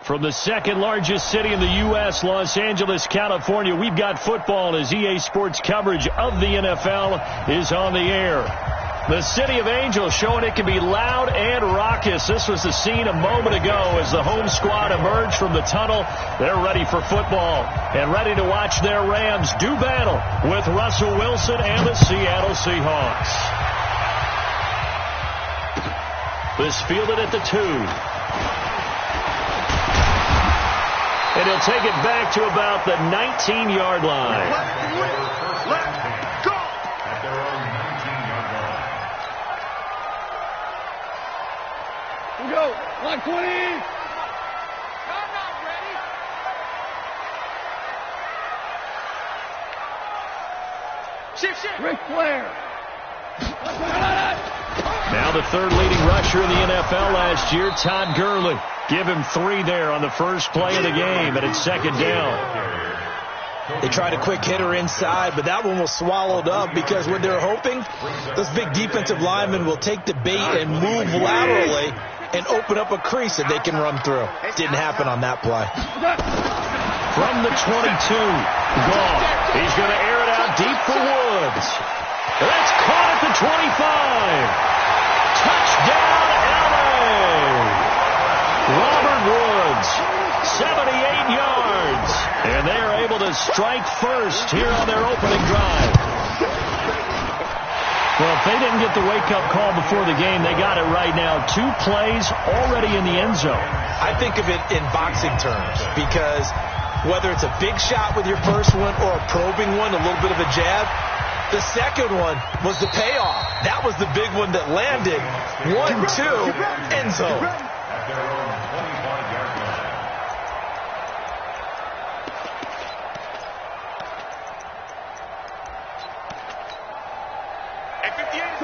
From the second largest city in the U.S., Los Angeles, California, we've got football as EA Sports coverage of the NFL is on the air. The City of Angels showing it can be loud and raucous. This was the scene a moment ago as the home squad emerged from the tunnel. They're ready for football and ready to watch their Rams do battle with Russell Wilson and the Seattle Seahawks. This fielded at the 2. And he'll take it back to about the 19-yard line. Let's go! At their own 19-yard line. Here we go. 120. I'm not ready. Shift. Ric Flair. Now the third leading rusher in the NFL last year, Todd Gurley. Give him 3 there on the first play of the game, and it's second down. They tried a quick hitter inside, but that one was swallowed up because what they're hoping, those big defensive linemen will take the bait and move laterally and open up a crease that they can run through. Didn't happen on that play. From the 22, Gauntl. He's going to air it out deep for Woods. That's caught at the 25. Touchdown, LA! Robert Woods, 78 yards. And they are able to strike first here on their opening drive. Well, if they didn't get the wake-up call before the game, they got it right now. 2 plays already in the end zone. I think of it in boxing terms because whether it's a big shot with your first one or a probing one, a little bit of a jab, the second one was the payoff. That was the big one that landed. 1-2, end zone. At their own 25-yard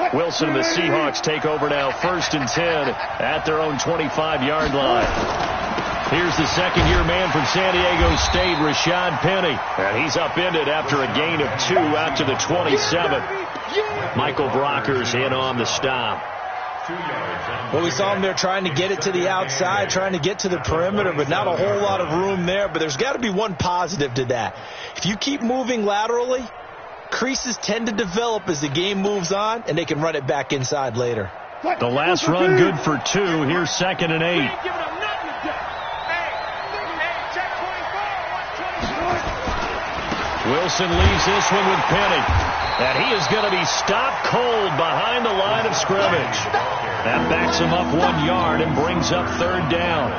line. Wilson and the Seahawks take over now, 1st and 10 at their own 25-yard line. Here's the second-year man from San Diego State, Rashad Penny. And he's upended after a gain of 2 out to the 27. Michael Brockers in on the stop. Well, we saw him there trying to get it to the outside, trying to get to the perimeter, but not a whole lot of room there. But there's got to be one positive to that. If you keep moving laterally, creases tend to develop as the game moves on, and they can run it back inside later. The last run good for 2. Here's 2nd and 8. Wilson leaves this one with Penny. And he is going to be stopped cold behind the line of scrimmage. That backs him up 1 yard and brings up 3rd down.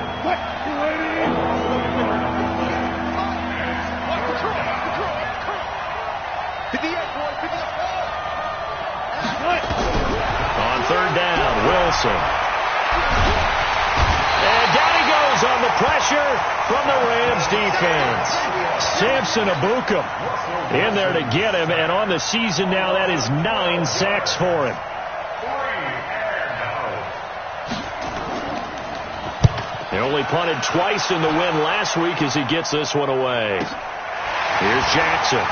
On 3rd down, Wilson. And down he goes on the pressure from the Rams defense. Samson Ebukam in there to get him, and on the season now, that is 9 sacks for him. He only punted twice in the win last week as he gets this one away. Here's Jackson.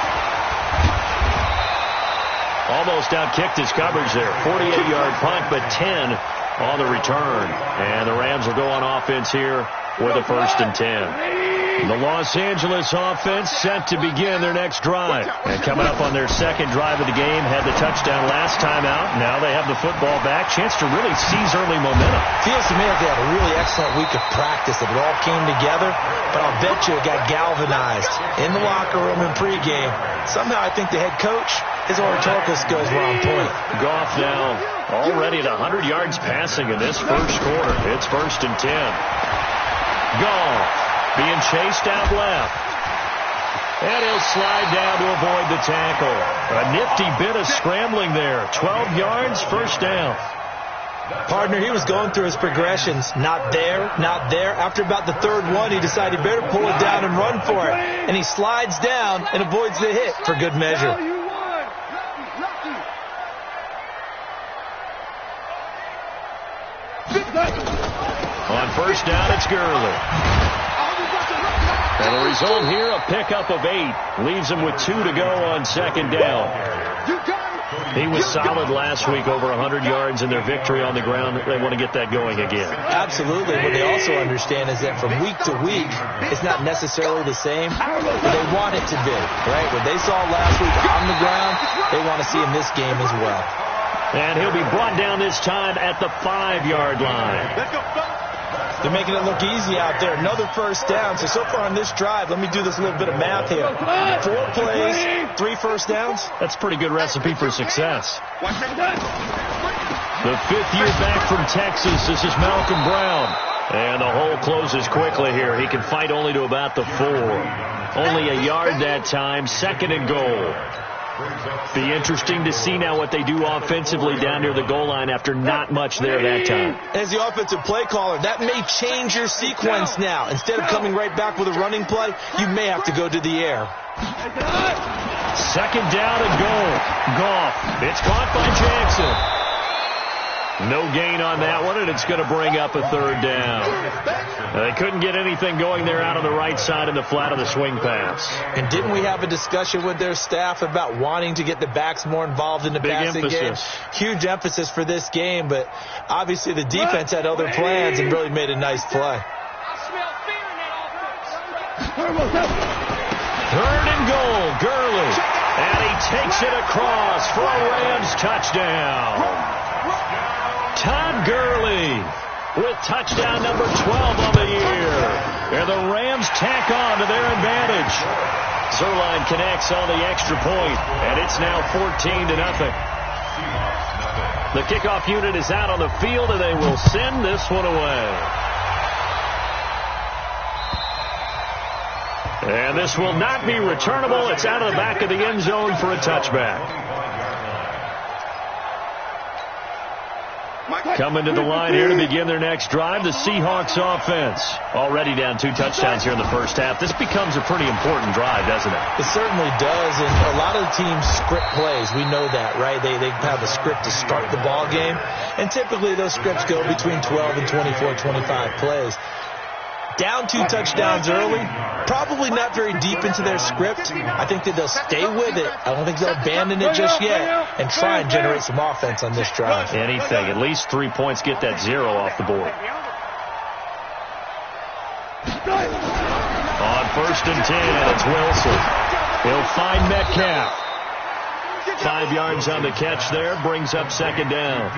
Almost outkicked his coverage there. 48-yard punt, but 10 on the return. And the Rams will go on offense here with a 1st and 10. The Los Angeles offense set to begin their next drive. And coming up on their 2nd drive of the game, had the touchdown last time out. Now they have the football back. Chance to really seize early momentum. Feels to me like they had a really excellent week of practice. It all came together, but I'll bet you it got galvanized in the locker room in pregame. Somehow I think the head coach, his oratorical skills were on point. Goff now already at 100 yards passing in this first quarter. It's 1st and 10. Goff being chased out left. And he'll slide down to avoid the tackle. A nifty bit of scrambling there. 12 yards, 1st down. Partner, he was going through his progressions. Not there, not there. After about the 3rd one, he decided he better pull it down and run for it. And he slides down and avoids the hit for good measure. On 1st down, it's Gurley. And the result here, a pickup of 8. Leaves him with 2 to go on 2nd down. He was solid last week, over 100 yards in their victory on the ground. They want to get that going again. Absolutely. What they also understand is that from week to week, it's not necessarily the same, but they want it to be, right? What they saw last week on the ground, they want to see in this game as well. And he'll be brought down this time at the 5-yard line. They're making it look easy out there. Another first down. So far on this drive, let me do this little bit of math here. 4 plays, 3 first downs. That's a pretty good recipe for success. The 5th year back from Texas. This is Malcolm Brown. And the hole closes quickly here. He can fight only to about the 4. Only a yard that time. 2nd and goal. Be interesting to see now what they do offensively down near the goal line after not much there that time. As the offensive play caller, that may change your sequence now. Instead of coming right back with a running play, you may have to go to the air. 2nd down and goal. Goff. It's caught by Jackson. No gain on that one, and it's going to bring up a 3rd down. They couldn't get anything going there out on the right side in the flat of the swing pass. And didn't we have a discussion with their staff about wanting to get the backs more involved in the passing game? Huge emphasis for this game, but obviously the defense had other plans and really made a nice play. 3rd and goal, Gurley. And he takes it across for a Rams touchdown. Todd Gurley with touchdown number 12 on the year. And the Rams tack on to their advantage. Zerline connects on the extra point, and it's now 14-0. The kickoff unit is out on the field, and they will send this one away. And this will not be returnable. It's out of the back of the end zone for a touchback. Coming to the line here to begin their next drive, the Seahawks offense. Already down 2 touchdowns here in the first half. This becomes a pretty important drive, doesn't it? It certainly does, and a lot of the teams script plays. We know that, right? They have a script to start the ball game, and typically those scripts go between 12 and 24, 25 plays. Down 2 touchdowns early, probably not very deep into their script. I think that they'll stay with it. I don't think they'll abandon it just yet and try and generate some offense on this drive. Anything. At least 3 points, get that 0 off the board. On 1st and 10, it's Wilson. He'll find Metcalf. 5 yards on the catch there, brings up 2nd down.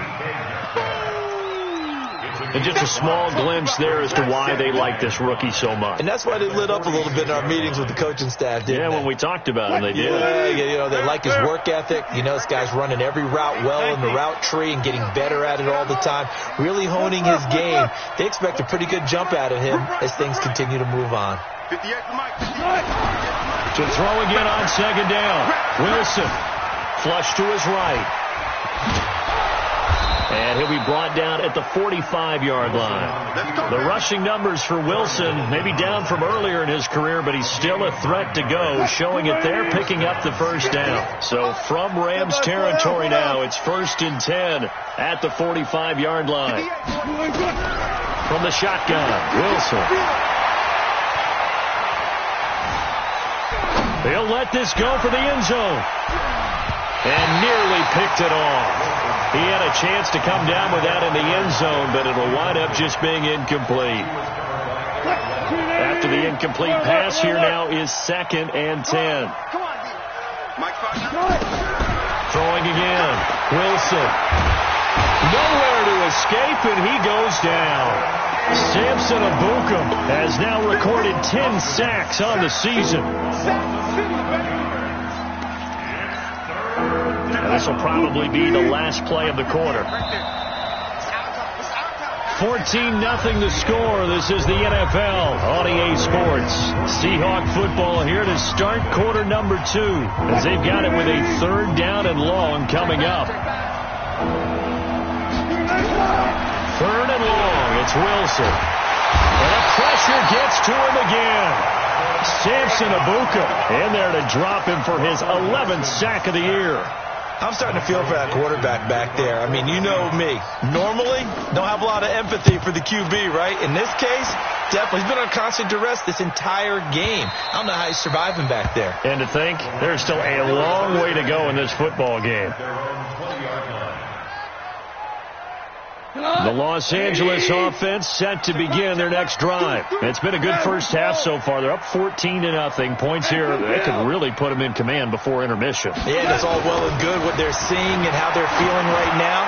And just a small glimpse there as to why they like this rookie so much. And that's why they lit up a little bit in our meetings with the coaching staff, didn't they? Yeah, when we talked about him, they did. Yeah, they like his work ethic. This guy's running every route well in the route tree and getting better at it all the time, really honing his game. They expect a pretty good jump out of him as things continue to move on. To throw again on 2nd down. Wilson, flush to his right. And he'll be brought down at the 45-yard line. The rushing numbers for Wilson may be down from earlier in his career, but he's still a threat to go, showing it there, picking up the 1st down. So from Rams territory now, it's 1st and 10 at the 45-yard line. From the shotgun, Wilson. They'll let this go for the end zone. And nearly picked it off. He had a chance to come down with that in the end zone, but it'll wind up just being incomplete. After the incomplete pass, here now is 2nd and 10. Throwing again. Wilson. Nowhere to escape, and he goes down. Samson Abukum has now recorded 10 sacks on the season. This will probably be the last play of the quarter. 14-0 the score. This is the NFL on EA Sports. Seahawk football here to start quarter number 2, as they've got it with a 3rd down and long coming up. 3rd and long. It's Wilson. And the pressure gets to him again. Samson Abukum in there to drop him for his 11th sack of the year. I'm starting to feel for that quarterback back there. I mean, you know me. Normally, don't have a lot of empathy for the QB, right? In this case, Definitely. He's been on constant duress this entire game. I don't know how he's surviving back there. And to think, there's still a long way to go in this football game. The Los Angeles offense set to begin their next drive. It's been a good first half so far. They're up 14-0. Points here, they could really put them in command before intermission. Yeah, that's all well and good what they're seeing and how they're feeling right now.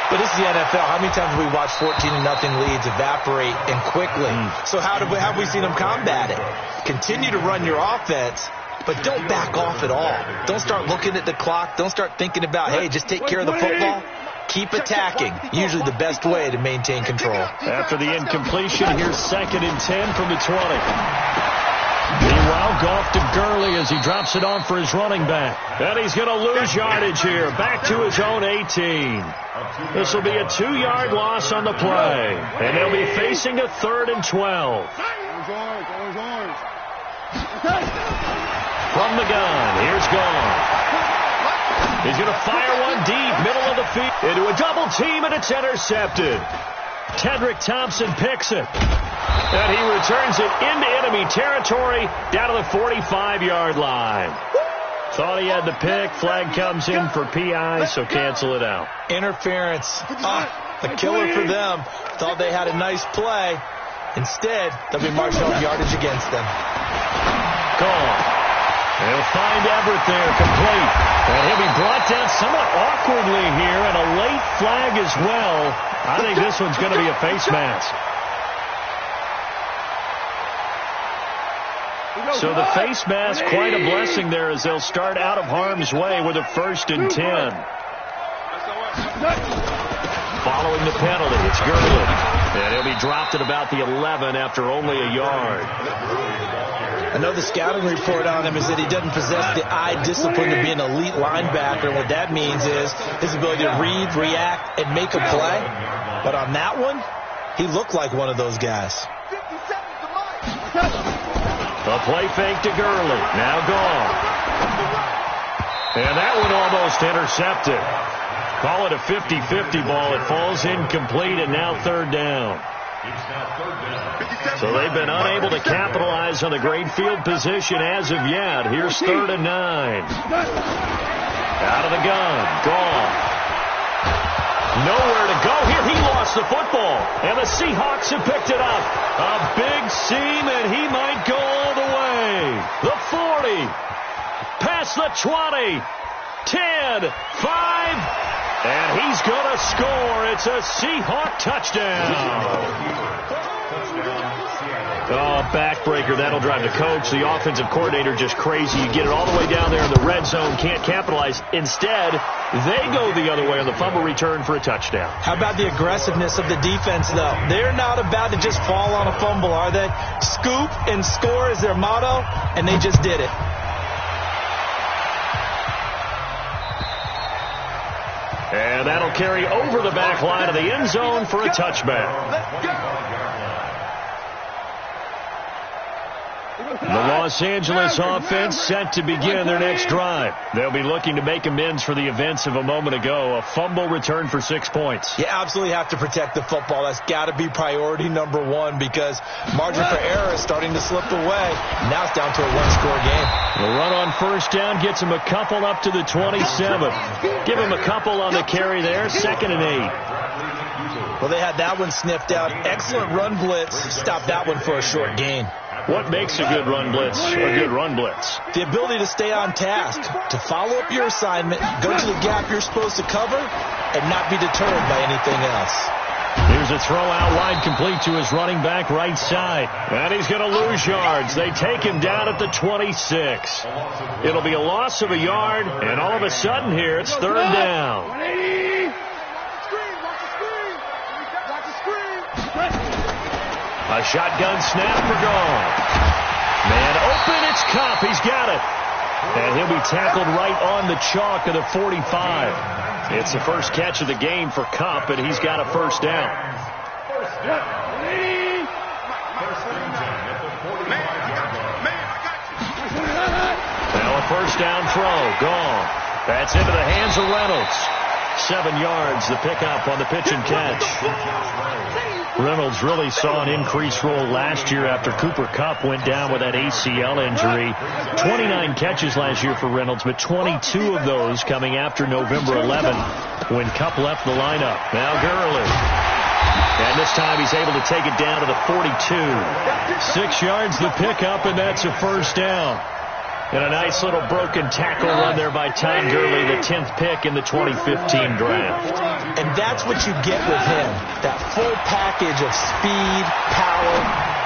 But this is the NFL. How many times have we watched 14-0 leads evaporate and quickly? So how have we seen them combat it? Continue to run your offense, but don't back off at all. Don't start looking at the clock. Don't start thinking about, hey, just take care of the football. Keep attacking. Usually the best way to maintain control. After the incompletion, here's 2nd and 10 from the 20. Meanwhile, Goff to Gurley as he drops it on for his running back. And he's going to lose yardage here. Back to his own 18. This will be a 2-yard loss on the play. And they'll be facing a 3rd and 12. From the gun, here's Goff. He's going to fire one deep, middle of the field, into a double team, and it's intercepted. Tedrick Thompson picks it. And he returns it into enemy territory down to the 45-yard line. Thought he had the pick. Flag comes in for PI, so cancel it out. Interference. A killer for them. Thought they had a nice play. Instead, they'll be marching off yardage against them. Gone. They'll find Everett there, complete. And he'll be brought down somewhat awkwardly here, and a late flag as well. I think this one's going to be a face mask. So the face mask, quite a blessing there as they'll start out of harm's way with a 1st and 10. Following the penalty, it's Gurley. And he'll be dropped at about the 11 after only a yard. I know the scouting report on him is that he doesn't possess the eye discipline to be an elite linebacker. What that means is his ability to read, react, and make a play. But on that one, he looked like one of those guys. A play fake to Gurley. Now gone. And that one almost intercepted. Call it a 50-50 ball. It falls incomplete, and now 3rd down. So they've been unable to capitalize on the great field position as of yet. Here's 3rd and 9. Out of the gun. Gone. Nowhere to go here. He lost the football. And the Seahawks have picked it up. A big seam, and he might go all the way. The 40. Past the 20. 10. 5. And he's going to score. It's a Seahawk touchdown. Oh, backbreaker. That'll drive the coach. The offensive coordinator just crazy. You get it all the way down there in the red zone. Can't capitalize. Instead, they go the other way on the fumble return for a touchdown. How about the aggressiveness of the defense, though? They're not about to just fall on a fumble, are they? Scoop and score is their motto, and they just did it. And that'll carry over the back line of the end zone for a touchback. The Los Angeles offense set to begin their next drive. They'll be looking to make amends for the events of a moment ago. A fumble return for 6 points. You absolutely have to protect the football. That's got to be priority number one because margin for error is starting to slip away. Now it's down to a one-score game. The run on 1st down gets him a couple up to the 27. Give him a couple on the carry there. 2nd and 8. Well, they had that one sniffed out. Excellent run blitz. Stopped that one for a short gain. What makes a good run blitz a good run blitz? The ability to stay on task, to follow up your assignment, go to the gap you're supposed to cover, and not be deterred by anything else. Here's a throw out wide complete to his running back right side. And he's going to lose yards. They take him down at the 26. It'll be a loss of a yard, and all of a sudden here it's 3rd down. A shotgun snap for Goff. Man open, it's Kupp. He's got it. And he'll be tackled right on the chalk of the 45. It's the first catch of the game for Kupp, and he's got a 1st down. Now a 1st down throw. Gone. That's into the hands of Reynolds. 7 yards, the pickup on the pitch and catch. Reynolds really saw an increased role last year after Cooper Kupp went down with that ACL injury. 29 catches last year for Reynolds, but 22 of those coming after November 11 when Kupp left the lineup. Now Gurley. And this time he's able to take it down to the 42. 6 yards the pickup, and that's a first down. And a nice little broken tackle run there by Todd Gurley, the 10th pick in the 2015 draft. And that's what you get with him, that full package of speed, power,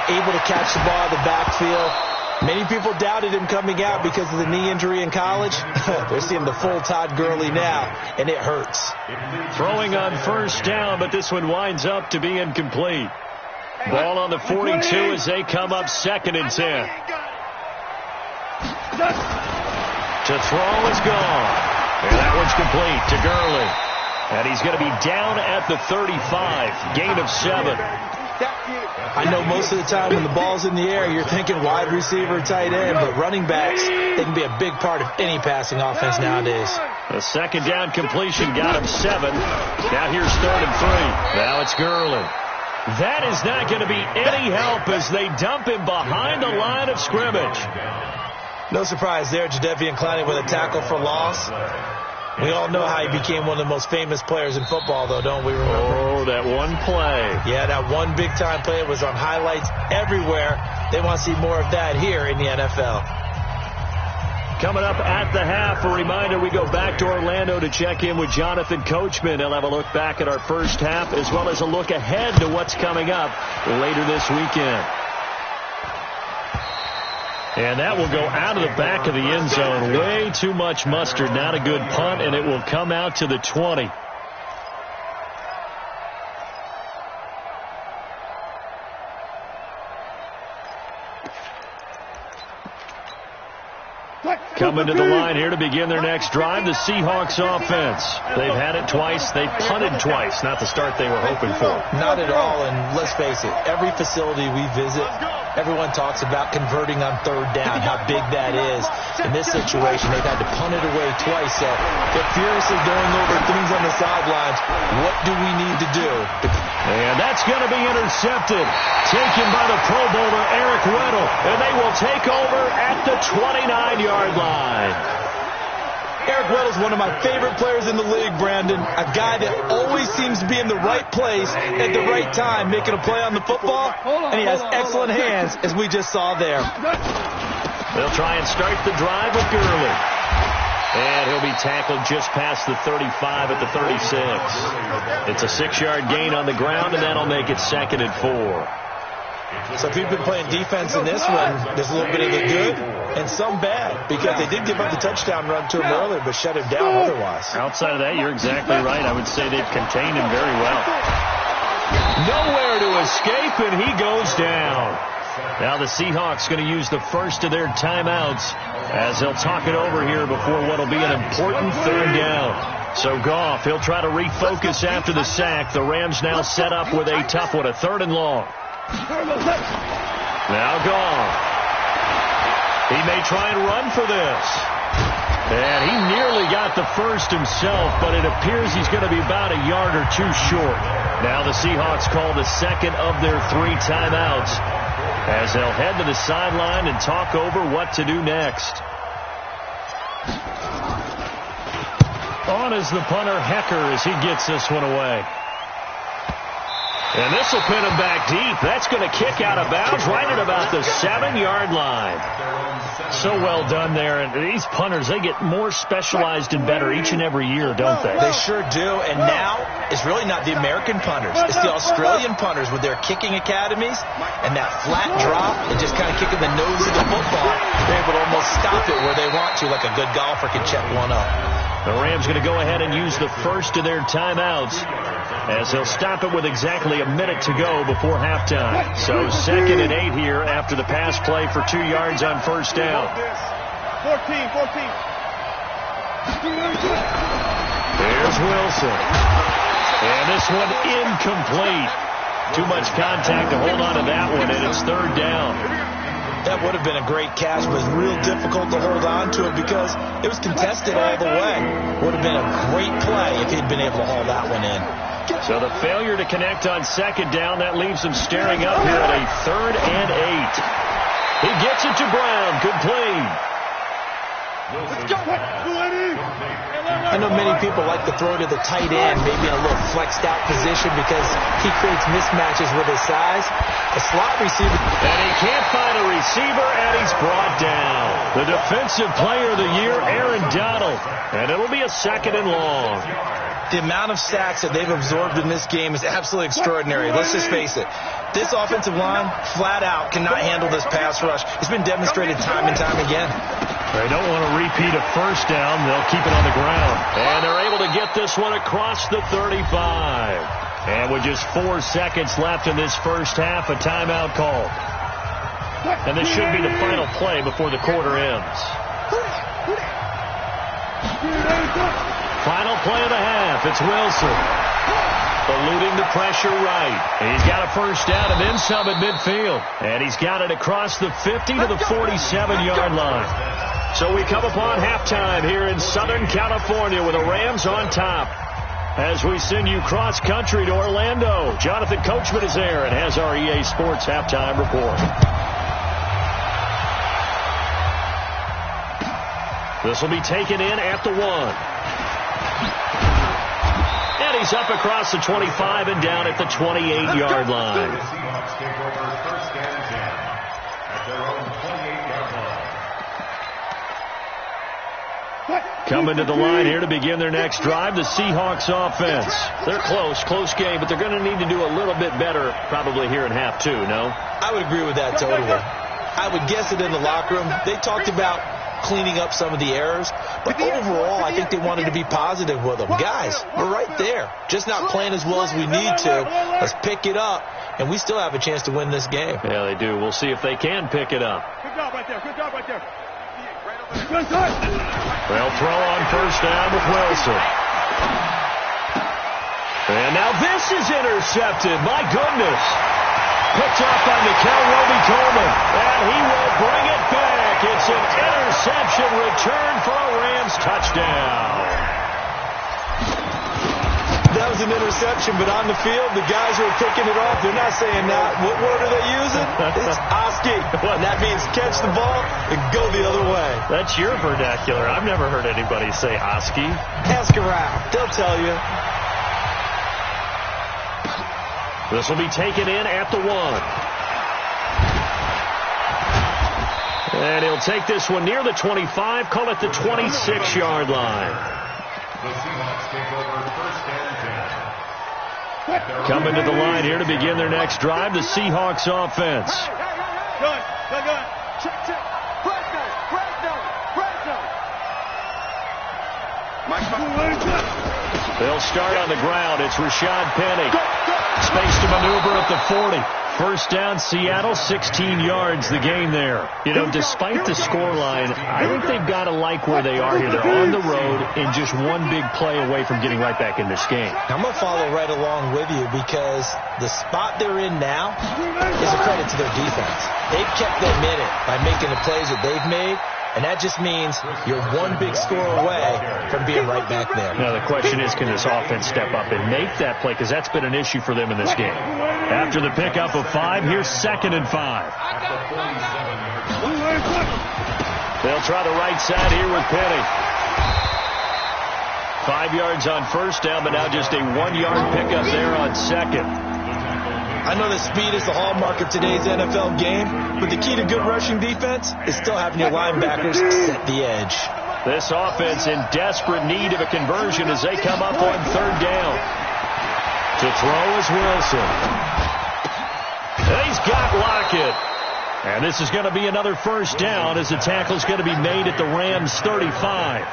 able to catch the ball in the backfield. Many people doubted him coming out because of the knee injury in college. They're seeing the full Todd Gurley now, and it hurts. Throwing on first down, but this one winds up to be incomplete. Ball on the 42 as they come up 2nd and 10. To throw is gone. And that one's complete to Gurley. And he's going to be down at the 35. Gain of 7. I know most of the time when the ball's in the air, you're thinking wide receiver, tight end, but running backs, they can be a big part of any passing offense nowadays. A 2nd down completion got him 7. Now here's 3rd and 3. Now it's Gurley. That is not going to be any help as they dump him behind the line of scrimmage. No surprise there, Jadeveon Clowney with a tackle for loss. We all know how he became one of the most famous players in football, though, don't we remember? Oh, that one play. Yeah, that one big-time play. It was on highlights everywhere. They want to see more of that here in the NFL. Coming up at the half, a reminder, we go back to Orlando to check in with Jonathan Coachman. He'll have a look back at our first half as well as a look ahead to what's coming up later this weekend. And that will go out of the back of the end zone. Way too much mustard. Not a good punt, and it will come out to the 20. Coming to the line here to begin their next drive, the Seahawks offense. They've had it twice. They've punted twice. Not the start they were hoping for. Not at all, and let's face it, every facility we visit, everyone talks about converting on 3rd down, how big that is. In this situation, they've had to punt it away twice, so they're furiously going over things on the sidelines. What do we need to do? And that's going to be intercepted. Taken by the Pro Bowler, Eric Weddle. And they will take over at the 29-yard line. Eric Weddle's one of my favorite players in the league, Brandon. A guy that always seems to be in the right place at the right time, making a play on the football. And he has excellent hands, as we just saw there. They'll try and start the drive with Gurley. And he'll be tackled just past the 35 at the 36. It's a 6-yard gain on the ground, and that'll make it 2nd and 4. So if you've been playing defense in this one, there's a little bit of the good and some bad, because they did give up the touchdown run to him earlier, but shut him down otherwise. Outside of that, you're exactly right. I would say they've contained him very well. Nowhere to escape, and he goes down. Now the Seahawks going to use the first of their timeouts as they'll talk it over here before what will be an important 3rd down. So Goff, he'll try to refocus after the sack. The Rams now set up with a tough one, a 3rd and long. Now Goff. He may try and run for this. And he nearly got the first himself, but it appears he's going to be about a yard or 2 short. Now the Seahawks call the 2nd of their 3 timeouts as they'll head to the sideline and talk over what to do next. On is the punter, Hecker, as he gets this one away. And this will pin him back deep. That's going to kick out of bounds right at about the 7-yard line. So well done there. And these punters, they get more specialized and better each and every year, don't they? They sure do. And now it's really not the American punters. It's the Australian punters with their kicking academies and that flat drop and just kind of kicking the nose of the football. They're able to almost stop it where they want to, like a good golfer can check one up. The Rams going to go ahead and use the first of their timeouts as they'll stop it with exactly a minute to go before halftime. So 2nd and 8 here after the pass play for 2 yards on first down. 14. There's Wilson. And this one incomplete. Too much contact to hold on to that one, and it's 3rd down. That would have been a great catch, but it was real difficult to hold on to it because it was contested all the way. Would have been a great play if he'd been able to haul that one in. So the failure to connect on second down, that leaves him staring up here at a 3rd and 8. He gets it to Brown. Good play. Let's go. I know many people like to throw to the tight end, maybe in a little flexed out position because he creates mismatches with his size. A slot receiver. And he can't find a receiver, and he's brought down. The defensive player of the year, Aaron Donald. And it'll be a 2nd and long. The amount of sacks that they've absorbed in this game is absolutely extraordinary. Let's just face it. This offensive line, flat out, cannot handle this pass rush. It's been demonstrated time and time again. They don't want to repeat a first down. They'll keep it on the ground. And they're able to get this one across the 35. And with just 4 seconds left in this first half, a timeout called. And this should be the final play before the quarter ends. Final play of the half. It's Wilson. Eluding the pressure right. He's got a first down and then some at midfield. And he's got it across the 50 to the 47-yard line. So we come upon halftime here in Southern California with the Rams on top. As we send you cross-country to Orlando, Jonathan Coachman is there and has our EA Sports halftime report. This will be taken in at the 1. And he's up across the 25 and down at the 28-yard line. The Seahawks take over 1st and 10 at their own 28-yard line. Coming to the line here to begin their next drive, the Seahawks offense. They're close game, but they're going to need to do a little bit better probably here in half 2, no? I would agree with that totally. I would guess it in the locker room. They talked about cleaning up some of the errors, but overall, I think they wanted to be positive with them. Guys, we're right there. Just not playing as well as we need to. Let's pick it up, and we still have a chance to win this game. Yeah, they do. We'll see if they can pick it up. Good job right there. Good job right there. They'll throw on first down with Wilson. And now this is intercepted. My goodness. Picked up by Nikel Roby-Coleman. And he will bring it back. It's an interception return for a Rams touchdown. That was an interception, but on the field, the guys who are picking it off, they're not saying that. What word are they using? It's Oski. And that means catch the ball and go the other way. That's your vernacular. I've never heard anybody say Oski. Ask around. They'll tell you. This will be taken in at the 1. And he'll take this one near the 25, call it the 26-yard line. The Seahawks take over 1st and 10. Coming to the line here to begin their next drive, the Seahawks offense. Good. Check. Break zone. They'll start on the ground. It's Rashad Penny. Space to maneuver at the 40. First down, Seattle, 16 yards the game there. You know, despite the scoreline, I think they've got to like where they are here. They're on the road and just one big play away from getting right back in this game. I'm going to follow right along with you because the spot they're in now is a credit to their defense. They've kept them in it by making the plays that they've made. And that just means you're one big score away from being right back there. Now, the question is, can this offense step up and make that play? Because that's been an issue for them in this game. After the pickup of 5, here's 2nd and 5. They'll try the right side here with Penny. 5 yards on first down, but now just a 1-yard pickup there on second. I know that speed is the hallmark of today's NFL game, but the key to good rushing defense is still having your linebackers set the edge. This offense in desperate need of a conversion as they come up on 3rd down. To throw is Wilson. And he's got Lockett. And this is going to be another first down as the tackle is going to be made at the Rams' 35.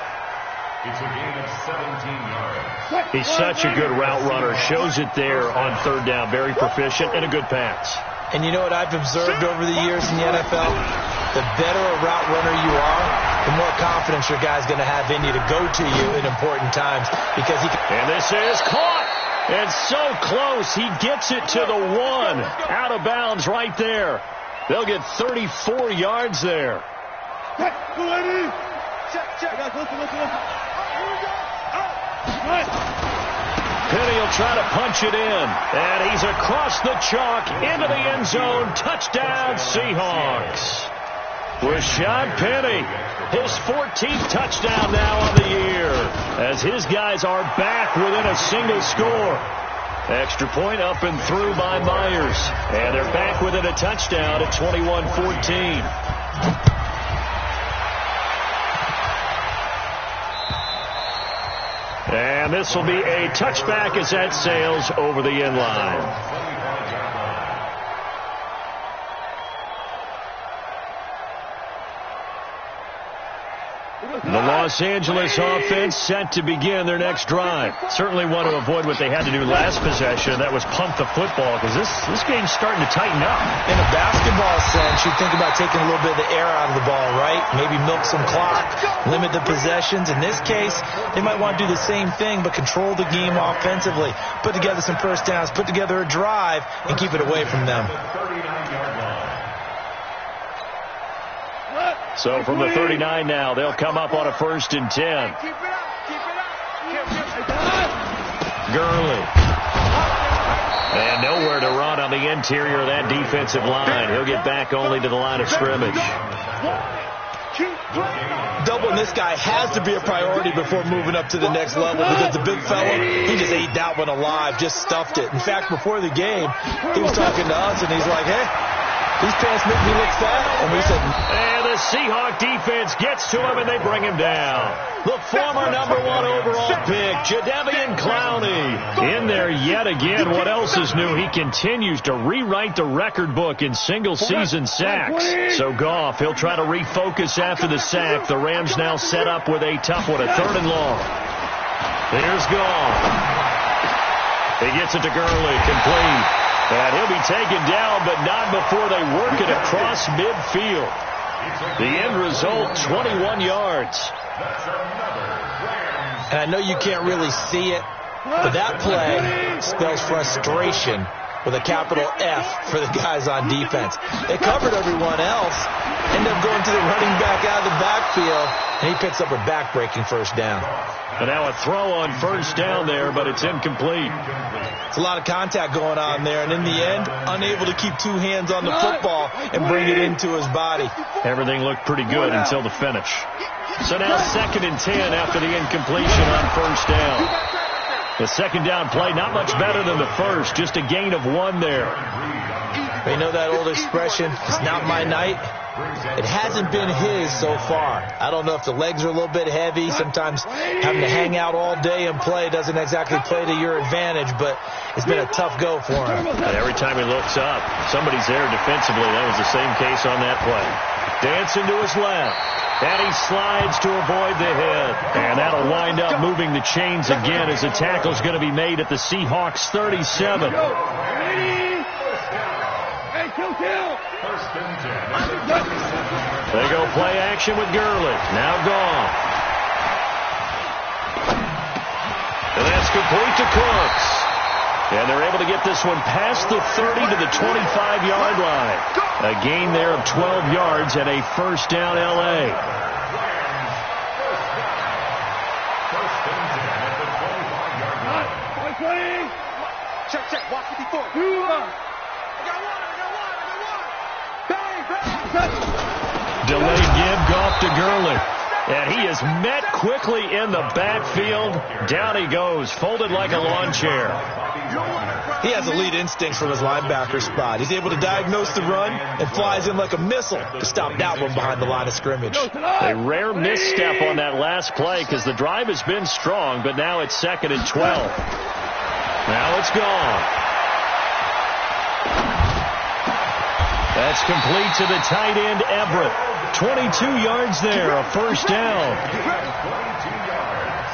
It's a gain of 17 yards. He's such a good route runner. Shows it there on 3rd down. Very proficient and a good pass. And you know what I've observed over the years in the NFL? The better a route runner you are, the more confidence your guy's going to have in you to go to you in important times. Because he can. And this is caught. And so close. He gets it to the 1. Out of bounds right there. They'll get 34 yards there. Check. Penny will try to punch it in, and he's across the chalk into the end zone. Touchdown, Seahawks. Rashad Penny, his 14th touchdown now on the year, as his guys are back within a single score. Extra point up and through by Myers, and they're back within a touchdown at 21-14. And this will be a touchback as that sails over the end line. The Los Angeles offense set to begin their next drive. Certainly want to avoid what they had to do last possession. That was pump the football, because this game's starting to tighten up. In a basketball sense, you think about taking a little bit of the air out of the ball, right? Maybe milk some clock, limit the possessions. In this case, they might want to do the same thing, but control the game offensively. Put together some first downs, put together a drive, and keep it away from them. So from the 39 now, they'll come up on a 1st and 10. Gurley. And nowhere to run on the interior of that defensive line. He'll get back only to the line of scrimmage. Doubling this guy has to be a priority before moving up to the next level, because the big fella, he just ate that one alive, just stuffed it. In fact, before the game, he was talking to us, and he's like, hey, these pants make me look fat. And we said, and the Seahawk defense gets to him, and they bring him down. The former #1 overall pick, Jadeveon Clowney, in there yet again. What else is new? He continues to rewrite the record book in single-season sacks. So Goff, he'll try to refocus after the sack. The Rams now set up with a tough one, a 3rd and long. Here's Goff. He gets it to Gurley, complete. And he'll be taken down, but not before they work it across midfield. The end result, 21 yards. And I know you can't really see it, but that play spells frustration with a capital F for the guys on defense. They covered everyone else, end up going to the running back out of the backfield, and he picks up a back-breaking first down. And now a throw on first down there, but it's incomplete. It's a lot of contact going on there, and in the end, unable to keep 2 hands on the football and bring it into his body. Everything looked pretty good until the finish. So now 2nd and 10 after the incompletion on first down. The 2nd down play, not much better than the first, just a gain of 1 there. You know that old expression, it's not my night? It hasn't been his so far. I don't know if the legs are a little bit heavy. Sometimes having to hang out all day and play doesn't exactly play to your advantage, but it's been a tough go for him. And every time he looks up, somebody's there defensively. That was the same case on that play. Dancing to his left. And he slides to avoid the hit. And that'll wind up moving the chains again as the tackle's going to be made at the Seahawks 37. They go play action with Gurley. Now gone. And that's complete to Cooks. And they're able to get this one past the 30 to the 25-yard line. A gain there of 12 yards and a first down L.A. Check. Watch 54. Delayed give, Goff to Gurley. And he is met quickly in the backfield. Down he goes, folded like a lawn chair. He has elite instincts from his linebacker spot. He's able to diagnose the run and flies in like a missile to stop that one behind the line of scrimmage. A rare misstep on that last play because the drive has been strong, but now it's 2nd and 12. Now it's gone. That's complete to the tight end, Everett. 22 yards there, a first down.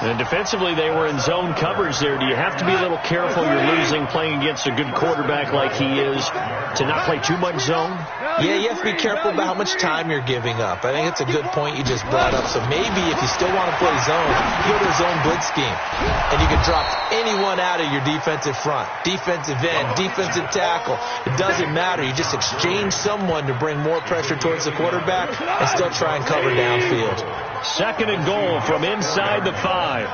And defensively, they were in zone coverage there. Do you have to be a little careful? You're losing playing against a good quarterback like he is to not play too much zone? Yeah, you have to be careful about how much time you're giving up. I think it's a good point you just brought up. So maybe if you still want to play zone, you go to a zone blitz scheme. And you can drop anyone out of your defensive front. Defensive end, defensive tackle. It doesn't matter. You just exchange someone to bring more pressure towards the quarterback and still try and cover downfield. 2nd and goal from inside the 5.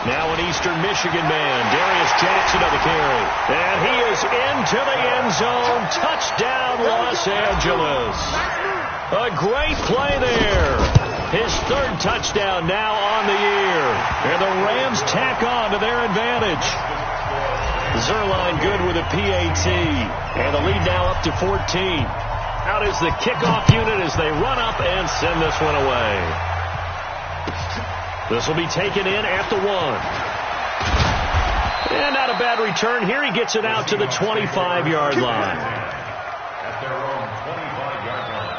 Now an Eastern Michigan man, Darius Jackson on the carry. And he is into the end zone. Touchdown, Los Angeles. A great play there. His 3rd touchdown now on the year. And the Rams tack on to their advantage. Zerline good with a PAT. And the lead now up to 14. Out is the kickoff unit as they run up and send this one away. This will be taken in at the 1. And not a bad return. Here he gets it out to the 25-yard line. At their own 25-yard line.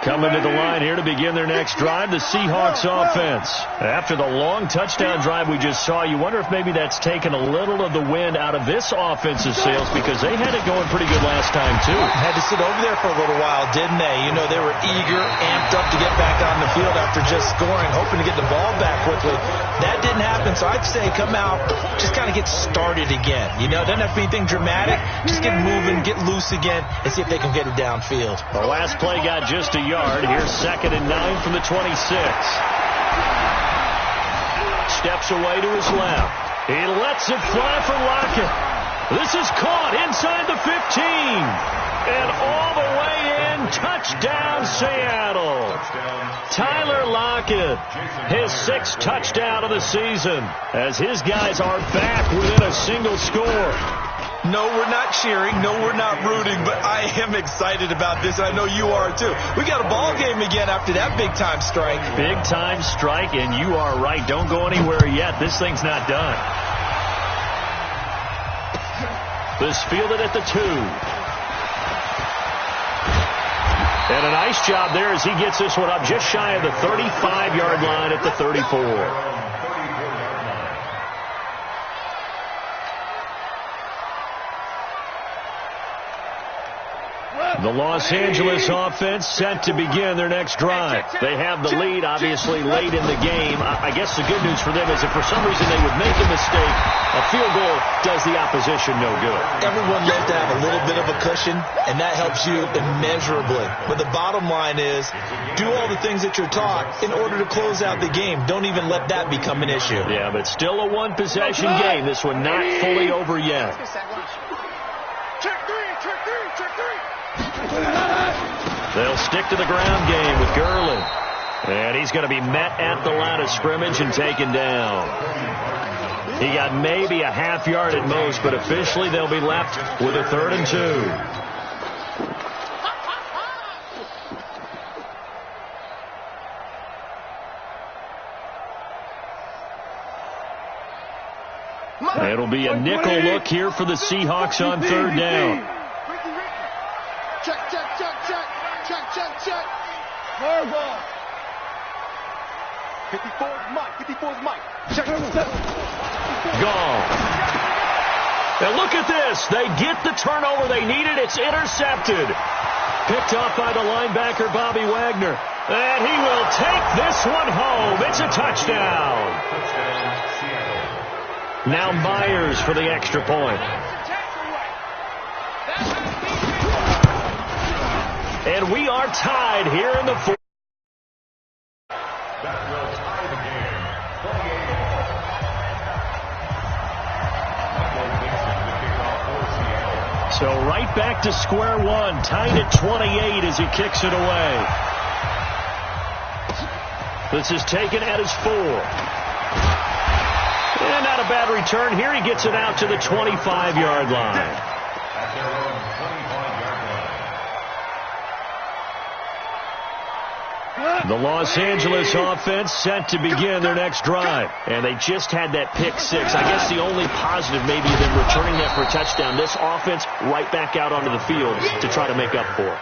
Coming to the line here to begin their next drive, the Seahawks offense. After the long touchdown drive we just saw, you wonder if maybe that's taken a little of the wind out of this offense's sails because they had it going pretty good last time, too. Had to sit over there for a little while, didn't they? You know, they were eager, amped up to get back on the field after just scoring, hoping to get the ball back quickly. That didn't happen, so I'd say come out, just kind of get started again. You know, it doesn't have to be anything dramatic. Just get moving, get loose again, and see if they can get it downfield. The last play got just a yard. Here's 2nd and 9 from the 26. Steps away to his left. He lets it fly for Lockett. This is caught inside the 15. And all the way in. Touchdown, Seattle. Tyler Lockett, his 6th touchdown of the season, as his guys are back within a single score. No, we're not cheering. No, we're not rooting, but I am excited about this. I know you are, too. We got a ball game again after that big-time strike. Big-time strike, and you are right. Don't go anywhere yet. This thing's not done. This fielded at the 2. And a nice job there as he gets this one up just shy of the 35-yard line at the 34. The Los Angeles offense set to begin their next drive. They have the lead, obviously, late in the game. I guess the good news for them is if for some reason they would make a mistake, a field goal does the opposition no good. Everyone loves to have a little bit of a cushion, and that helps you immeasurably. But the bottom line is, do all the things that you're taught in order to close out the game. Don't even let that become an issue. Yeah, but still a one-possession game. This one not fully over yet. Check three, check three, check three. They'll stick to the ground game with Gurley. And he's going to be met at the line of scrimmage and taken down. He got maybe a half yard at most, but officially they'll be left with a 3rd and 2. It'll be a nickel look here for the Seahawks on 3rd down. Check, check, check, check, check, check, check. 54's Mike, 54's Mike. Check. Gone. And look at this. They get the turnover they needed. It's intercepted. Picked off by the linebacker, Bobby Wagner. And he will take this one home. It's a touchdown. Now Myers for the extra point. And we are tied here in the 4th. That will tie the game. 28. So right back to square one. Tied at 28 as he kicks it away. This is taken at his 4. And not a bad return. Here he gets it out to the 25-yard line. At their own 25-yard line. The Los Angeles offense set to begin their next drive. And they just had that pick 6. I guess the only positive maybe of them returning that for a touchdown. This offense right back out onto the field to try to make up for it.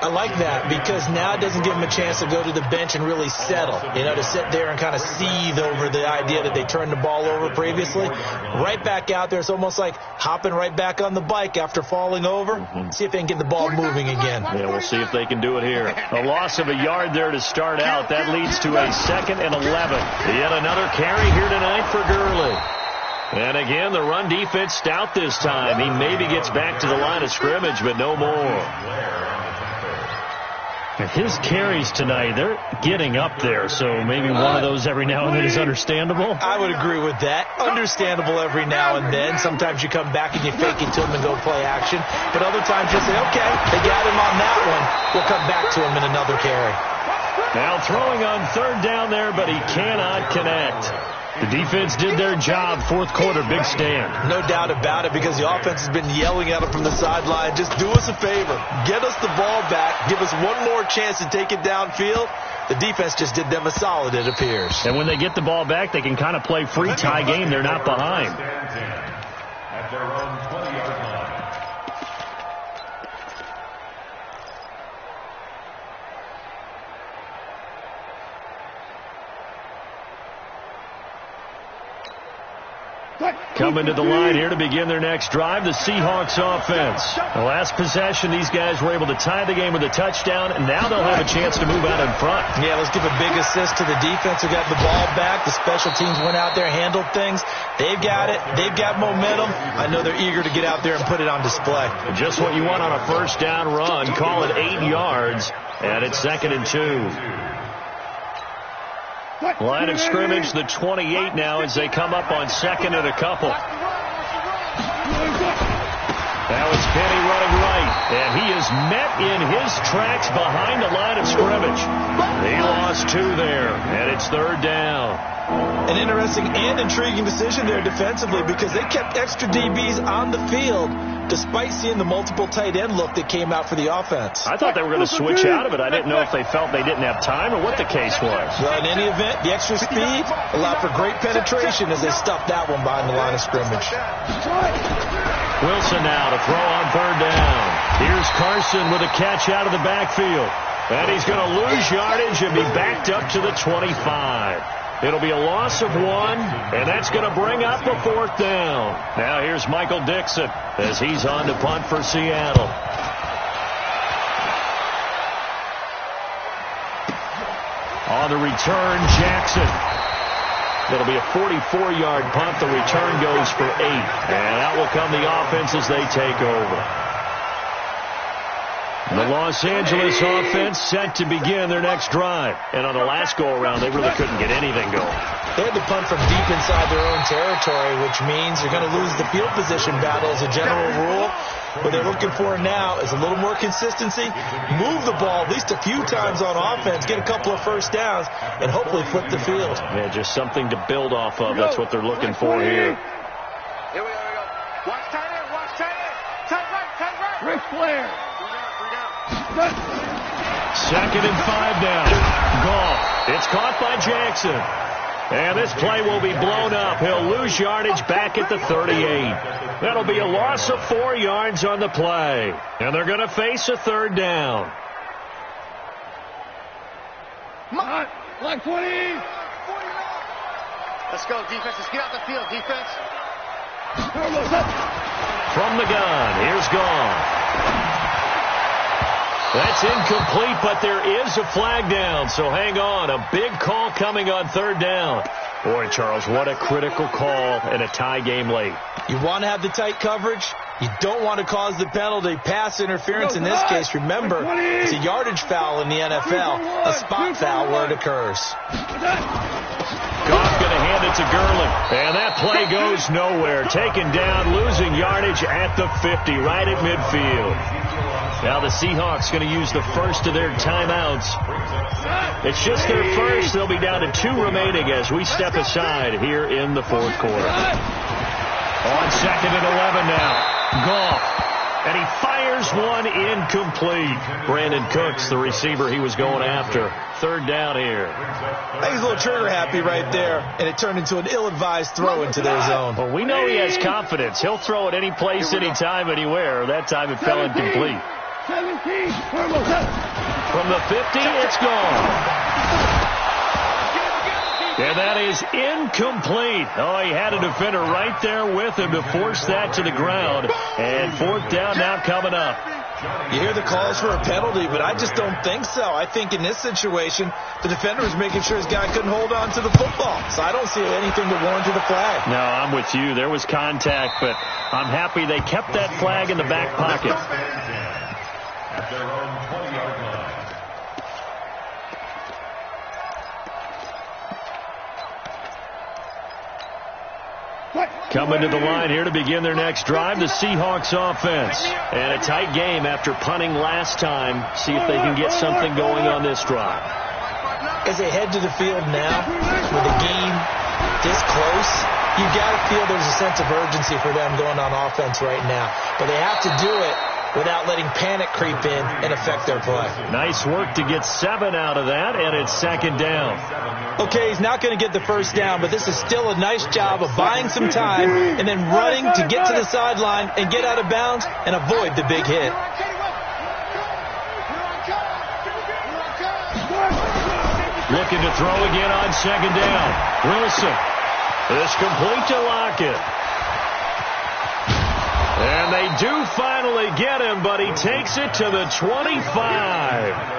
I like that because now it doesn't give them a chance to go to the bench and really settle, to sit there and kind of seethe over the idea that they turned the ball over previously. Right back out there. It's almost like hopping right back on the bike after falling over. See if they can get the ball moving again. Yeah, we'll see if they can do it here. A loss of a yard there to start out. That leads to a 2nd and 11. Yet another carry here tonight for Gurley. And again, the run defense stout this time. He maybe gets back to the line of scrimmage, but no more. His carries tonight, they're getting up there, so maybe one of those every now and then is understandable. I would agree with that. Understandable every now and then. Sometimes you come back and you fake it to him and go play action. But other times you say, okay, they got him on that one. We'll come back to him in another carry. Now throwing on 3rd down there, but he cannot connect. The defense did their job. 4th quarter, big stand. No doubt about it, because the offense has been yelling at him from the sideline. Just do us a favor. Get us the ball back. Give us one more chance to take it downfield. The defense just did them a solid, it appears. And when they get the ball back, they can kind of play free tie game. They're not behind. At their own 20-yard line. Coming to the line here to begin their next drive, the Seahawks offense. The last possession, these guys were able to tie the game with a touchdown, and now they'll have a chance to move out in front. Yeah, let's give a big assist to the defense who got the ball back. The special teams went out there, handled things. They've got it. They've got momentum. I know they're eager to get out there and put it on display. Just what you want on a 1st down run. Call it 8 yards, and it's 2nd and 2. Line of scrimmage, the 28 now as they come up on 2nd and a couple. Now it's Penny running right, and he is met in his tracks behind the line of scrimmage. He lost 2 there, and it's 3rd down. An interesting and intriguing decision there defensively, because they kept extra DBs on the field despite seeing the multiple tight end look that came out for the offense. I thought they were going to switch out of it. I didn't know if they felt they didn't have time or what the case was. Well, in any event, the extra speed allowed for great penetration as they stuffed that one behind the line of scrimmage. Wilson now to throw on 3rd down. Here's Carson with a catch out of the backfield. And he's going to lose yardage and be backed up to the 25. It'll be a loss of 1, and that's going to bring up a 4th down. Now here's Michael Dixon as he's on to punt for Seattle. On the return, Jackson. It'll be a 44-yard punt. The return goes for 8. And out will come the offense as they take over. The Los Angeles offense set to begin their next drive. And on the last go-around, they really couldn't get anything going. They had to punt from deep inside their own territory, which means they're going to lose the field position battle as a general rule. What they're looking for now is a little more consistency, move the ball at least a few times on offense, get a couple of 1st downs, and hopefully flip the field. Yeah, just something to build off of. That's what they're looking for here. Here we go. Watch tight end. Watch tight end. Tight right. Ric Flair. 2nd and 5 down. Gauntl. It's caught by Jackson. And this play will be blown up. He'll lose yardage back at the 38. That'll be a loss of 4 yards on the play. And they're going to face a 3rd down. Like 20. Let's go, defense. Let's get out the field, defense. From the gun, here's Gauntl. That's incomplete, but there is a flag down, so hang on. A big call coming on 3rd down. Boy, Charles, what a critical call in a tie game late. You want to have the tight coverage. You don't want to cause the penalty. Pass interference in this case, remember, it's a yardage foul in the NFL, a spot foul where it occurs. Goff going to hand it to Gurley. And that play goes nowhere. Taken down, losing yardage at the 50, right at midfield. Now the Seahawks going to use the first of their timeouts. It's just their first. They'll be down to 2 remaining as we step aside here in the 4th quarter. On 2nd and 11 now. Goff. And he fires one incomplete. Brandon Cooks, the receiver he was going after. 3rd down here. I think he's a little trigger happy right there, and it turned into an ill-advised throw into their zone. Well, we know he has confidence. He'll throw it any place, anytime, anywhere. That time it fell incomplete. 17. From the 50, it's gone. And that is incomplete. Oh, he had a defender right there with him to force that to the ground. And fourth down now coming up. You hear the calls for a penalty, but I just don't think so. I think in this situation, the defender was making sure his guy couldn't hold on to the football. So I don't see anything that warranted a flag. No, I'm with you. There was contact, but I'm happy they kept that flag in the back pocket. At their own 20-yard line. Coming to the line here to begin their next drive, the Seahawks offense. And a tight game after punting last time. See if they can get something going on this drive. As they head to the field now, with the game this close, you've got to feel there's a sense of urgency for them going on offense right now. But they have to do it without letting panic creep in and affect their play. Nice work to get 7 out of that, and it's second down. Okay, he's not going to get the first down, but this is still a nice job of buying some time and then running to get to the sideline and get out of bounds and avoid the big hit. Looking to throw again on second down. Wilson is complete to Lockett. And they do finally get him, but he takes it to the 25.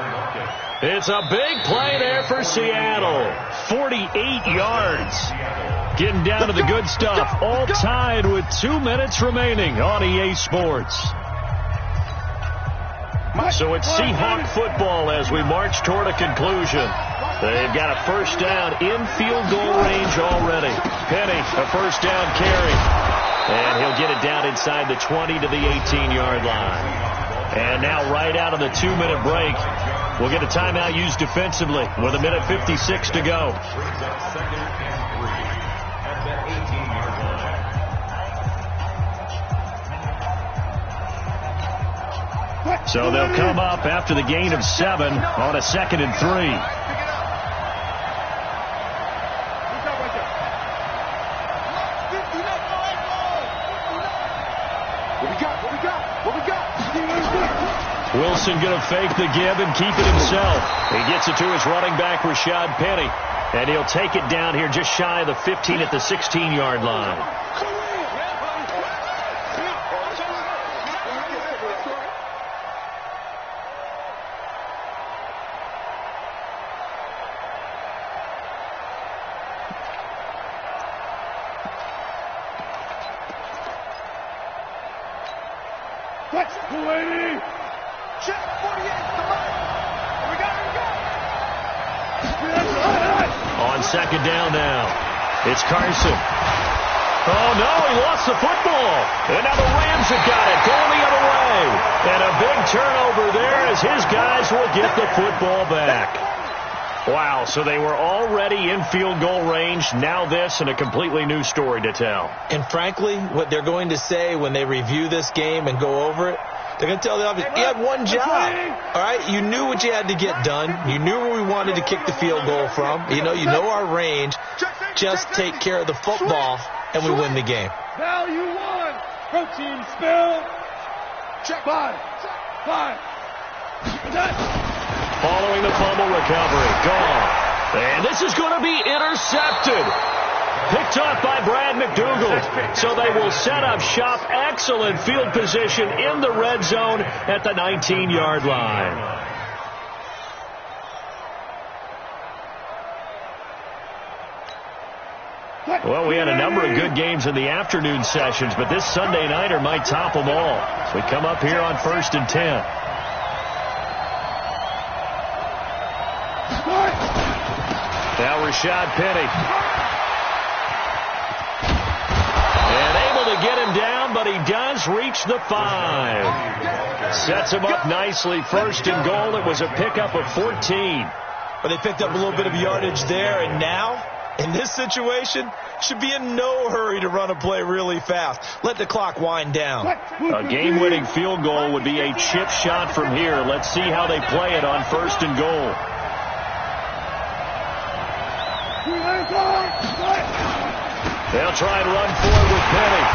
It's a big play there for Seattle. 48 yards. Getting down to the good stuff. All tied with 2 minutes remaining on EA Sports. So it's Seahawk football as we march toward a conclusion. They've got a first down in field goal range already. Penny, a first down carry. And he'll get it down inside the 20 to the 18-yard line. And now right out of the 2-minute break, we'll get a timeout used defensively with 1:56 to go. So they'll come up after the gain of 7 on a 2nd and 3. Wilson going to fake the give and keep it himself. He gets it to his running back, Rashad Penny. And he'll take it down here just shy of the 15 at the 16-yard line. On second down now, it's Carson. Oh, no, he lost the football. And now the Rams have got it, going the other way. And a big turnover there as his guys will get the football back. Wow, so they were already in field goal range. Now this, and a completely new story to tell. And frankly, what they're going to say when they review this game and go over it, they're going to tell the offense, you had one job, all right? You knew what you had to get done. You knew where we wanted to kick the field goal from. You know our range. Just take care of the football, and we win the game. Value 1. Protein spill. Check 5. Following the fumble recovery. Gone. And this is going to be intercepted. Picked up by Brad McDougal. So they will set up shop. Excellent field position in the red zone at the 19-yard line. Well, we had a number of good games in the afternoon sessions, but this Sunday nighter might top them all. So we come up here on 1st and 10. Now Rashad Penny. And able to get him down, but he does reach the 5. Sets him up nicely. 1st and goal. It was a pickup of 14. But they picked up a little bit of yardage there, and now, in this situation, should be in no hurry to run a play really fast. Let the clock wind down. A game-winning field goal would be a chip shot from here. Let's see how they play it on 1st and goal. They'll try and run forward with Penny.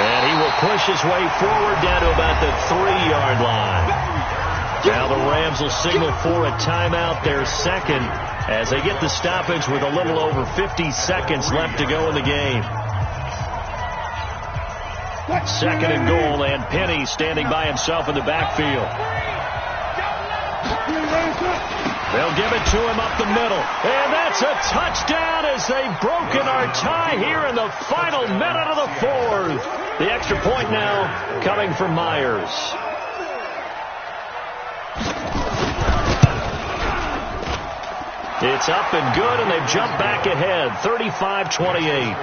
And he will push his way forward down to about the 3-yard line. Now the Rams will signal for a timeout, their second, as they get the stoppage with a little over 50 seconds left to go in the game. Second and goal, and Penny standing by himself in the backfield. They'll give it to him up the middle. And that's a touchdown as they've broken our tie here in the final minute of the fourth. The extra point now coming from Myers. It's up and good, and they've jumped back ahead, 35-28.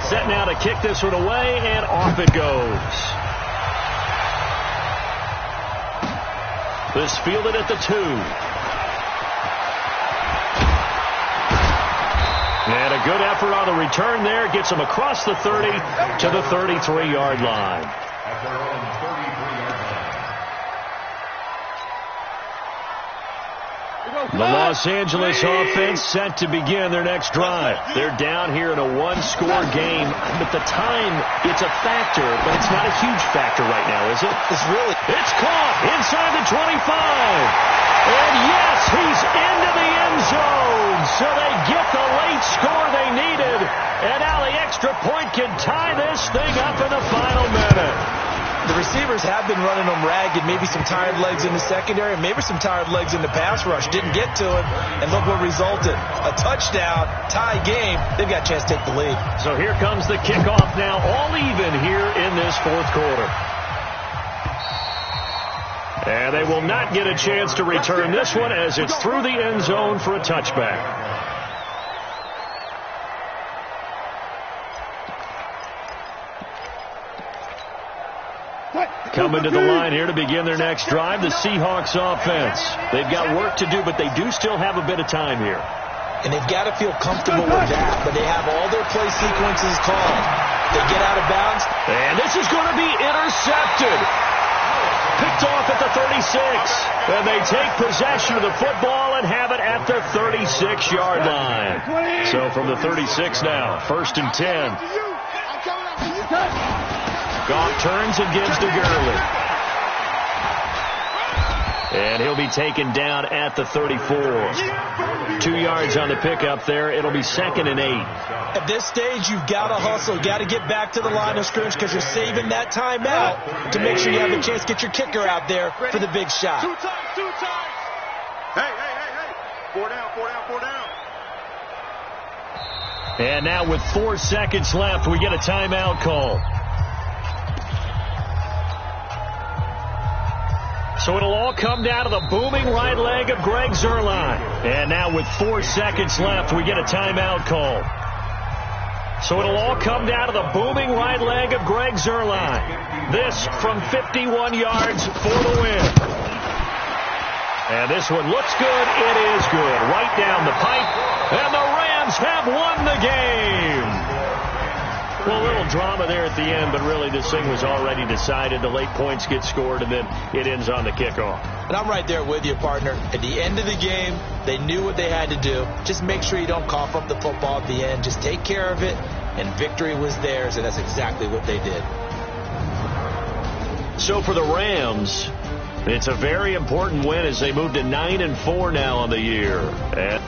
Set now to kick this one away, and off it goes. This fielded at the 2. And a good effort on the return there. Gets them across the 30 to the 33-yard line. At their own 33-yard line. The Los Angeles offense set to begin their next drive. They're down here in a one-score game. But the time, it's a factor, but it's not a huge factor right now, is it? It's caught inside the 25. And yes, he's into the end zone. So they get the late score they needed. And now the extra point can tie this thing up in the final minute. The receivers have been running them ragged, maybe some tired legs in the secondary, maybe some tired legs in the pass rush. Didn't get to him, and look what resulted. A touchdown, tie game. They've got a chance to take the lead. So here comes the kickoff now, all even here in this fourth quarter. And they will not get a chance to return this one as it's through the end zone for a touchback. Coming to the line here to begin their next drive, the Seahawks offense. They've got work to do, but they do still have a bit of time here. And they've got to feel comfortable with that, but they have all their play sequences called. They get out of bounds. And this is going to be intercepted. Picked off at the 36. And they take possession of the football and have it at the 36-yard line. So from the 36 now, 1st and 10. Goff turns and gives to Gurley. And he'll be taken down at the 34. 2 yards on the pickup there. It'll be 2nd and 8. At this stage, you've got to hustle. You've got to get back to the line of scrimmage because you're saving that timeout to make sure you have a chance to get your kicker out there for the big shot. 2 times. Hey. 4 down. And now with 4 seconds left, we get a timeout call. So it'll all come down to the booming right leg of Greg Zuerlein. And now with 4 seconds left, we get a timeout call. So it'll all come down to the booming right leg of Greg Zuerlein. This from 51 yards for the win. And this one looks good. It is good. Right down the pipe. And the Rams have won the game. Well, a little drama there at the end, but really this thing was already decided. The late points get scored, and then it ends on the kickoff. And I'm right there with you, partner. At the end of the game, they knew what they had to do. Just make sure you don't cough up the football at the end. Just take care of it, and victory was theirs, and that's exactly what they did. So for the Rams, it's a very important win as they move to 9-4 now on the year. And